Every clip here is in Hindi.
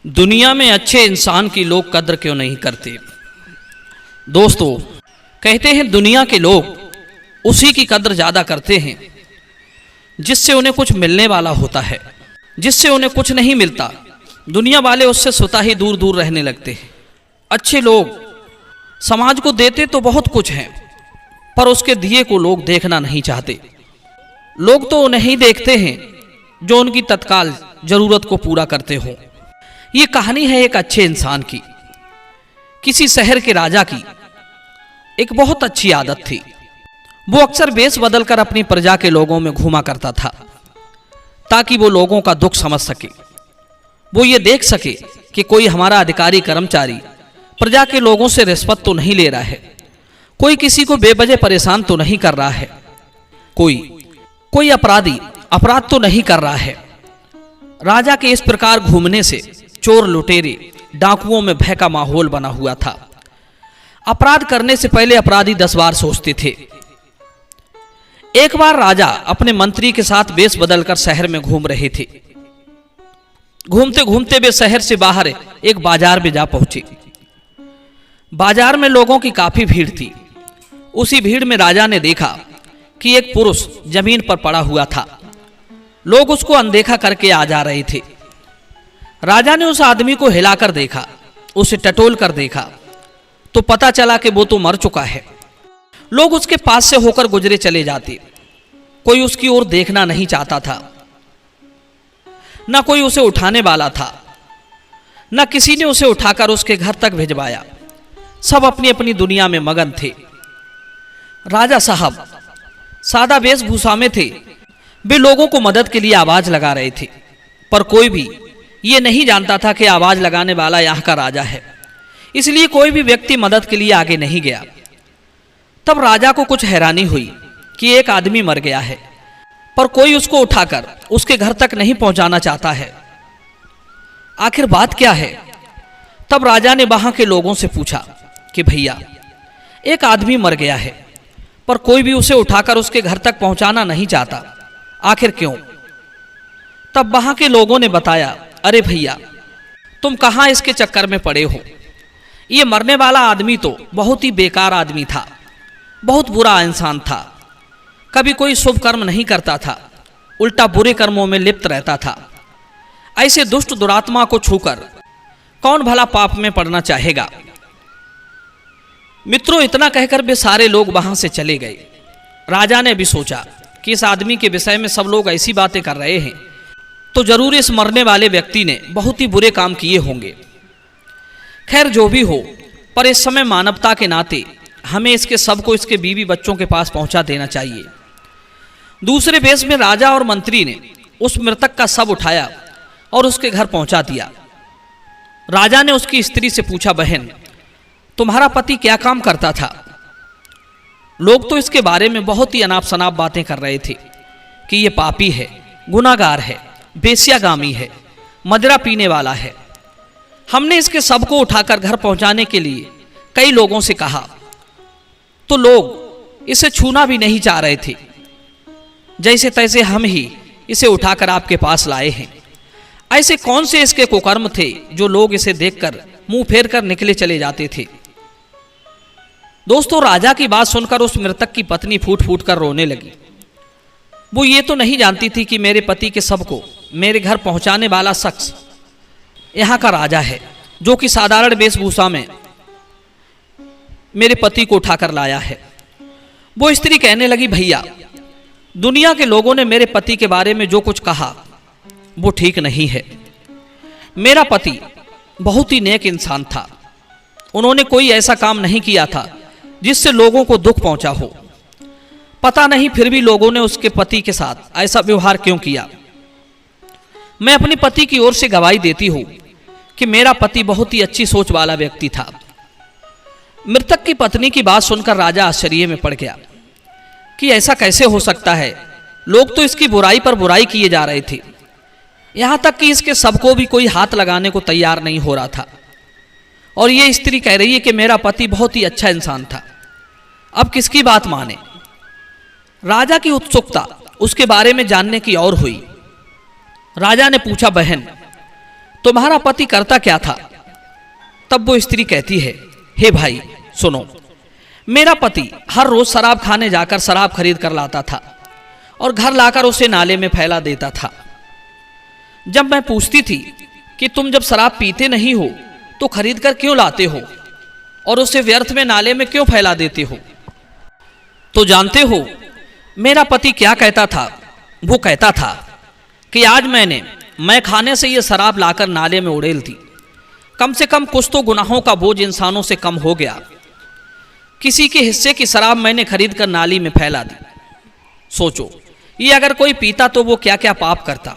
दुनिया में अच्छे इंसान की लोग कद्र क्यों नहीं करते। दोस्तों, कहते हैं दुनिया के लोग उसी की कद्र ज़्यादा करते हैं जिससे उन्हें कुछ मिलने वाला होता है। जिससे उन्हें कुछ नहीं मिलता, दुनिया वाले उससे स्वतः ही दूर दूर रहने लगते हैं। अच्छे लोग समाज को देते तो बहुत कुछ हैं, पर उसके दिए को लोग देखना नहीं चाहते। लोग तो उन्हें ही देखते हैं जो उनकी तत्काल जरूरत को पूरा करते हों। ये कहानी है एक अच्छे इंसान की। किसी शहर के राजा की एक बहुत अच्छी आदत थी। वो अक्सर वेश बदलकर अपनी प्रजा के लोगों में घूमा करता था ताकि वो लोगों का दुख समझ सके। वो ये देख सके कि कोई हमारा अधिकारी कर्मचारी प्रजा के लोगों से रिश्वत तो नहीं ले रहा है, कोई किसी को बेवजह परेशान तो नहीं कर रहा है, कोई अपराधी अपराध तो नहीं कर रहा है। राजा के इस प्रकार घूमने से चोर लुटेरे डाकुओं में भय का माहौल बना हुआ था। अपराध करने से पहले अपराधी 10 बार सोचते थे। एक बार राजा अपने मंत्री के साथ वेश बदलकर शहर में घूम रहे थे। घूमते घूमते वे शहर से बाहर एक बाजार में जा पहुंचे। बाजार में लोगों की काफी भीड़ थी। उसी भीड़ में राजा ने देखा कि एक पुरुष जमीन पर पड़ा हुआ था। लोग उसको अनदेखा करके आ जा रहे थे। राजा ने उस आदमी को हिलाकर देखा, उसे टटोल कर देखा तो पता चला कि वो तो मर चुका है। लोग उसके पास से होकर गुजरे चले जाते। कोई उसकी ओर देखना नहीं चाहता था, न कोई उसे उठाने वाला था, न किसी ने उसे उठाकर उसके घर तक भिजवाया। सब अपनी अपनी दुनिया में मगन थे। राजा साहब सादा वेशभूषा में थे। वे लोगों को मदद के लिए आवाज लगा रहे थे, पर कोई भी ये नहीं जानता था कि आवाज लगाने वाला यहाँ का राजा है। इसलिए कोई भी व्यक्ति मदद के लिए आगे नहीं गया। तब राजा को कुछ हैरानी हुई कि एक आदमी मर गया है, पर कोई उसको उठाकर उसके घर तक नहीं पहुंचाना चाहता है। आखिर बात क्या है? तब राजा ने वहां के लोगों से पूछा कि भैया, एक आदमी मर गया है, पर कोई भी उसे उठाकर उसके घर तक पहुंचाना नहीं चाहता, आखिर क्यों? तब वहां के लोगों ने बताया, अरे भैया, तुम कहां इसके चक्कर में पड़े हो। ये मरने वाला आदमी तो बहुत ही बेकार आदमी था, बहुत बुरा इंसान था। कभी कोई शुभ कर्म नहीं करता था, उल्टा बुरे कर्मों में लिप्त रहता था। ऐसे दुष्ट दुरात्मा को छूकर कौन भला पाप में पड़ना चाहेगा। मित्रों, इतना कहकर वे सारे लोग वहां से चले गए। राजा ने भी सोचा कि इस आदमी के विषय में सब लोग ऐसी बातें कर रहे हैं तो जरूर इस मरने वाले व्यक्ति ने बहुत ही बुरे काम किए होंगे। खैर, जो भी हो, पर इस समय मानवता के नाते हमें इसके सबको इसके बीवी बच्चों के पास पहुंचा देना चाहिए। दूसरे वेश में राजा और मंत्री ने उस मृतक का शव उठाया और उसके घर पहुंचा दिया। राजा ने उसकी स्त्री से पूछा, बहन, तुम्हारा पति क्या काम करता था? लोग तो इसके बारे में बहुत ही अनाप शनाप बातें कर रहे थे कि ये पापी है, गुनाहगार है, बेस्यागामी है, मदिरा पीने वाला है। हमने इसके शव को उठाकर घर पहुंचाने के लिए कई लोगों से कहा तो लोग इसे छूना भी नहीं चाह रहे थे। जैसे तैसे हम ही इसे उठाकर आपके पास लाए हैं। ऐसे कौन से इसके कुकर्म थे जो लोग इसे देखकर मुंह फेर कर निकले चले जाते थे। दोस्तों, राजा की बात सुनकर उस मृतक की पत्नी फूट फूट कर रोने लगी। वो ये तो नहीं जानती थी कि मेरे पति के शव को मेरे घर पहुंचाने वाला शख्स यहाँ का राजा है, जो कि साधारण वेशभूषा में मेरे पति को उठाकर लाया है। वो स्त्री कहने लगी, भैया, दुनिया के लोगों ने मेरे पति के बारे में जो कुछ कहा वो ठीक नहीं है। मेरा पति बहुत ही नेक इंसान था। उन्होंने कोई ऐसा काम नहीं किया था जिससे लोगों को दुख पहुंचा हो। पता नहीं फिर भी लोगों ने उसके पति के साथ ऐसा व्यवहार क्यों किया। मैं अपने पति की ओर से गवाही देती हूं कि मेरा पति बहुत ही अच्छी सोच वाला व्यक्ति था। मृतक की पत्नी की बात सुनकर राजा आश्चर्य में पड़ गया कि ऐसा कैसे हो सकता है। लोग तो इसकी बुराई पर बुराई किए जा रहे थे, यहां तक कि इसके सबको भी कोई हाथ लगाने को तैयार नहीं हो रहा था। और ये स्त्री कह रही है कि मेरा पति बहुत ही अच्छा इंसान था। अब किसकी बात माने? राजा की उत्सुकता उसके बारे में जानने की और हुई। राजा ने पूछा, बहन, तुम्हारा पति करता क्या था? तब वो स्त्री कहती है, हे भाई सुनो, मेरा पति हर रोज शराब खाने जाकर शराब खरीद कर लाता था और घर लाकर उसे नाले में फैला देता था। जब मैं पूछती थी कि तुम जब शराब पीते नहीं हो तो खरीद कर क्यों लाते हो और उसे व्यर्थ में नाले में क्यों फैला देते हो, तो जानते हो मेरा पति क्या कहता था? वो कहता था कि आज मैं खाने से ये शराब लाकर नाले में उड़ेल दी, कम से कम कुछ तो गुनाहों का बोझ इंसानों से कम हो गया। किसी के हिस्से की शराब मैंने खरीद कर नाली में फैला दी। सोचो, ये अगर कोई पीता तो वो क्या क्या पाप करता।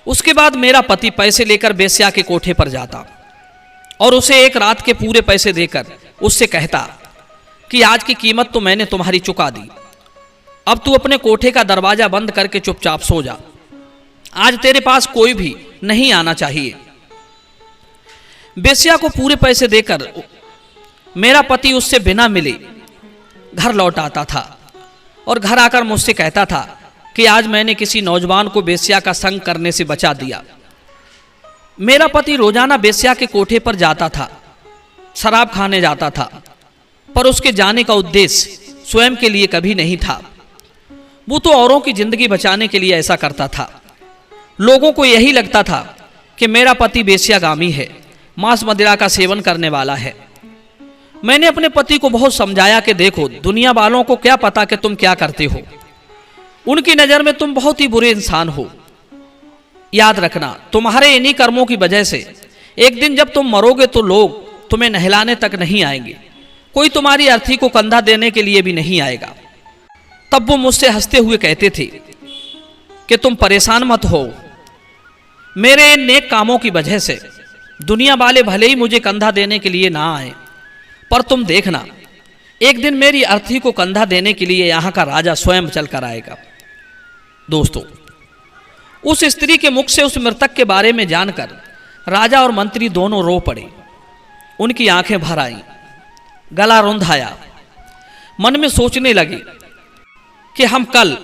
उसके बाद मेरा पति पैसे लेकर बेश्या के कोठे पर जाता और उसे एक रात के पूरे पैसे देकर उससे कहता कि आज की कीमत तो मैंने तुम्हारी चुका दी, अब तू अपने कोठे का दरवाजा बंद करके चुपचाप सो जा, आज तेरे पास कोई भी नहीं आना चाहिए। बेश्या को पूरे पैसे देकर मेरा पति उससे बिना मिले घर लौट आता था और घर आकर मुझसे कहता था कि आज मैंने किसी नौजवान को बेश्या का संग करने से बचा दिया। मेरा पति रोजाना बेश्या के कोठे पर जाता था, शराब खाने जाता था, पर उसके जाने का उद्देश्य स्वयं के लिए कभी नहीं था। वो तो औरों की जिंदगी बचाने के लिए ऐसा करता था। लोगों को यही लगता था कि मेरा पति बेश्यागामी है, मांस मदिरा का सेवन करने वाला है। मैंने अपने पति को बहुत समझाया कि देखो, दुनिया वालों को क्या पता कि तुम क्या करते हो, उनकी नज़र में तुम बहुत ही बुरे इंसान हो। याद रखना, तुम्हारे इन्हीं कर्मों की वजह से एक दिन जब तुम मरोगे तो लोग तुम्हें नहलाने तक नहीं आएंगे, कोई तुम्हारी अर्थी को कंधा देने के लिए भी नहीं आएगा। तब वो मुझसे हंसते हुए कहते थे कि तुम परेशान मत हो, मेरे इन नेक कामों की वजह से दुनिया वाले भले ही मुझे कंधा देने के लिए ना आए, पर तुम देखना, एक दिन मेरी अर्थी को कंधा देने के लिए यहाँ का राजा स्वयं चल कर आएगा। दोस्तों, उस स्त्री के मुख से उस मृतक के बारे में जानकर राजा और मंत्री दोनों रो पड़े। उनकी आंखें भर आईं, गला रुंध आया। मन में सोचने लगे कि हम कल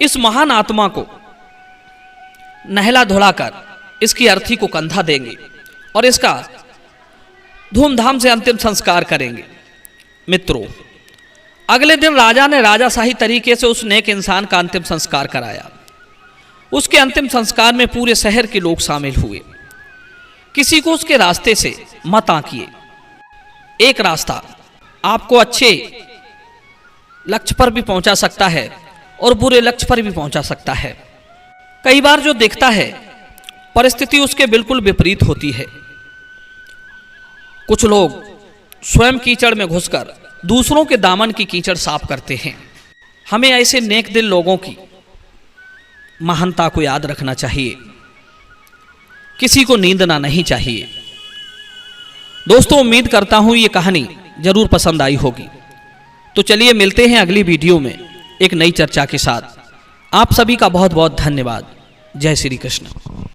इस महान आत्मा को नहला धुलाकर इसकी अर्थी को कंधा देंगे और इसका धूमधाम से अंतिम संस्कार करेंगे। मित्रों, अगले दिन राजा ने राजाशाही तरीके से उस नेक इंसान का अंतिम संस्कार कराया। उसके अंतिम संस्कार में पूरे शहर के लोग शामिल हुए। किसी को उसके रास्ते से मत आंकिए। एक रास्ता आपको अच्छे लक्ष्य पर भी पहुंचा सकता है और बुरे लक्ष्य पर भी पहुंचा सकता है। कई बार जो दिखता है परिस्थिति उसके बिल्कुल विपरीत होती है। कुछ लोग स्वयं कीचड़ में घुसकर दूसरों के दामन की कीचड़ साफ करते हैं। हमें ऐसे नेक दिल लोगों की महानता को याद रखना चाहिए, किसी को नींदना नहीं चाहिए। दोस्तों, उम्मीद करता हूं ये कहानी जरूर पसंद आई होगी। तो चलिए मिलते हैं अगली वीडियो में एक नई चर्चा के साथ। आप सभी का बहुत बहुत धन्यवाद। जय श्री कृष्ण।